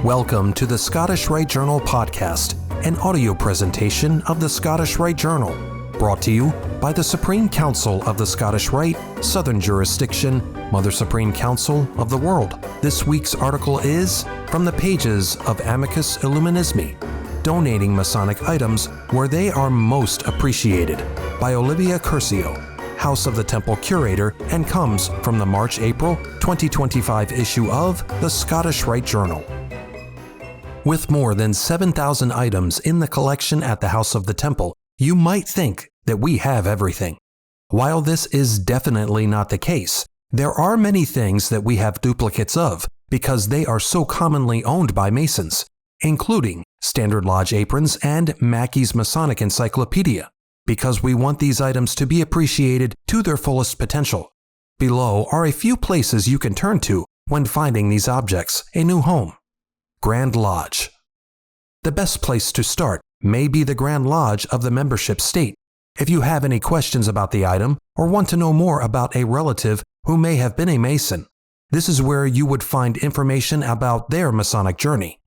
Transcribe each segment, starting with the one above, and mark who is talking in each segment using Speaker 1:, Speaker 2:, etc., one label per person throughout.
Speaker 1: Welcome to the Scottish Rite Journal podcast, an audio presentation of the Scottish Rite Journal, brought to you by the Supreme Council of the Scottish Rite, Southern Jurisdiction, Mother Supreme Council of the World. This week's article is from the pages of Amicus Illuminismi, Donating Masonic Items Where They Are Most Appreciated, by Olivia Curcio, House of the Temple Curator, and comes from the March-April 2025 issue of the Scottish Rite Journal. With more than 7,000 items in the collection at the House of the Temple, you might think that we have everything. While this is definitely not the case, there are many things that we have duplicates of because they are so commonly owned by Masons, including Standard Lodge aprons and Mackey's Masonic Encyclopedia, because we want these items to be appreciated to their fullest potential. Below are a few places you can turn to when finding these objects a new home. Grand Lodge. The best place to start may be the Grand Lodge of the membership state. If you have any questions about the item or want to know more about a relative who may have been a Mason, this is where you would find information about their Masonic journey.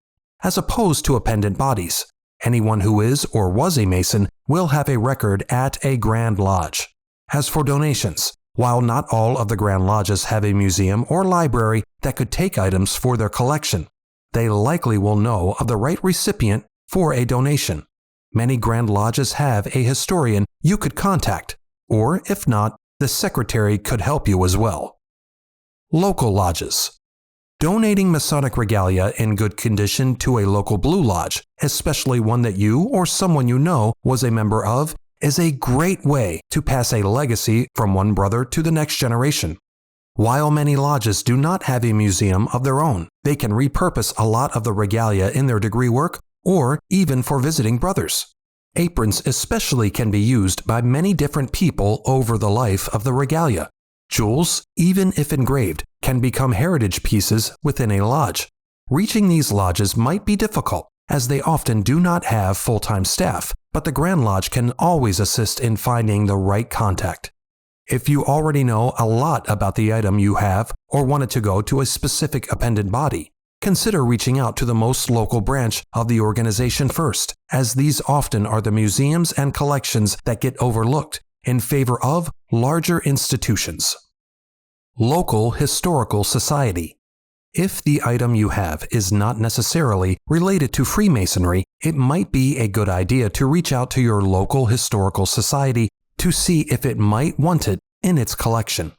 Speaker 1: As opposed to appendant bodies, anyone who is or was a Mason will have a record at a Grand Lodge. As for donations, while not all of the Grand Lodges have a museum or library that could take items for their collection, they likely will know of the right recipient for a donation. Many Grand Lodges have a historian you could contact, or if not, the secretary could help you as well. Local lodges. Donating Masonic regalia in good condition to a local Blue Lodge, especially one that you or someone you know was a member of, is a great way to pass a legacy from one brother to the next generation. While many lodges do not have a museum of their own, they can repurpose a lot of the regalia in their degree work or even for visiting brothers. Aprons especially can be used by many different people over the life of the regalia. Jewels, even if engraved, can become heritage pieces within a lodge. Reaching these lodges might be difficult, as they often do not have full-time staff, but the Grand Lodge can always assist in finding the right contact. If you already know a lot about the item you have or wanted to go to a specific appendant body, consider reaching out to the most local branch of the organization first, as these often are the museums and collections that get overlooked in favor of larger institutions. Local Historical Society. If the item you have is not necessarily related to Freemasonry, it might be a good idea to reach out to your local historical society to see if it might want it in its collection.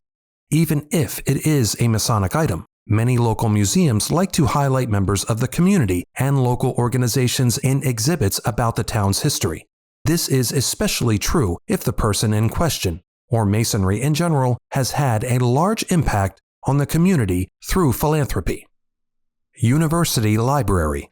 Speaker 1: Even if it is a Masonic item, many local museums like to highlight members of the community and local organizations in exhibits about the town's history. This is especially true if the person in question, or Masonry in general, has had a large impact on the community through philanthropy. University Library.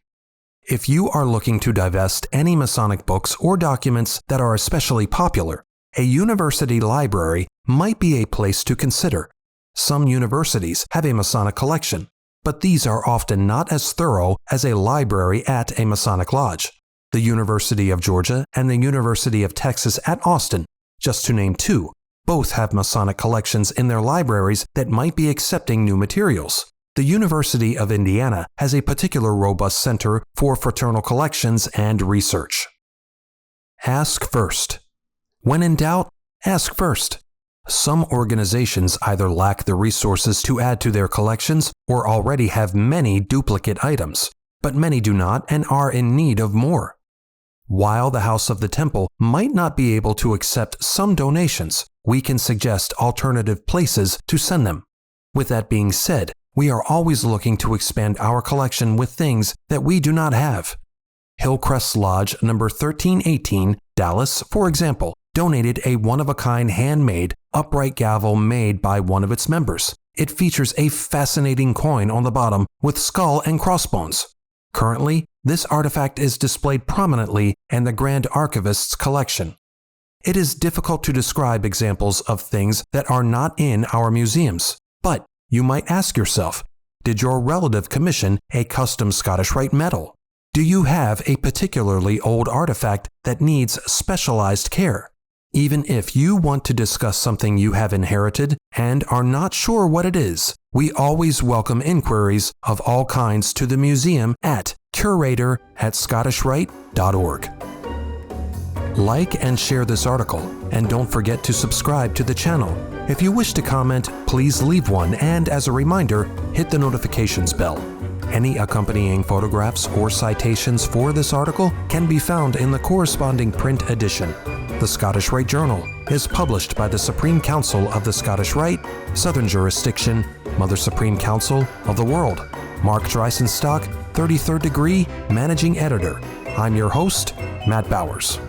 Speaker 1: If you are looking to divest any Masonic books or documents that are especially popular, a university library might be a place to consider. Some universities have a Masonic collection, but these are often not as thorough as a library at a Masonic lodge. The University of Georgia and the University of Texas at Austin, just to name two, both have Masonic collections in their libraries that might be accepting new materials. The University of Indiana has a particular robust center for fraternal collections and research. Ask first. When in doubt, ask first. Some organizations either lack the resources to add to their collections or already have many duplicate items, but many do not and are in need of more. While the House of the Temple might not be able to accept some donations, we can suggest alternative places to send them. With that being said, we are always looking to expand our collection with things that we do not have. Hillcrest Lodge number 1318, Dallas, for example, donated a one-of-a-kind handmade upright gavel made by one of its members. It features a fascinating coin on the bottom with skull and crossbones. Currently, this artifact is displayed prominently in the Grand Archivist's collection. It is difficult to describe examples of things that are not in our museums, but you might ask yourself, did your relative commission a custom Scottish Rite medal? Do you have a particularly old artifact that needs specialized care? Even if you want to discuss something you have inherited and are not sure what it is, we always welcome inquiries of all kinds to the museum at curator@scottishrite.org. Like and share this article, and don't forget to subscribe to the channel. If you wish to comment, please leave one, and as a reminder, hit the notifications bell. Any accompanying photographs or citations for this article can be found in the corresponding print edition. The Scottish Rite Journal is published by the Supreme Council of the Scottish Rite, Southern Jurisdiction, Mother Supreme Council of the World. Mark Dreisenstock, 33rd degree, Managing Editor. I'm your host, Matt Bowers.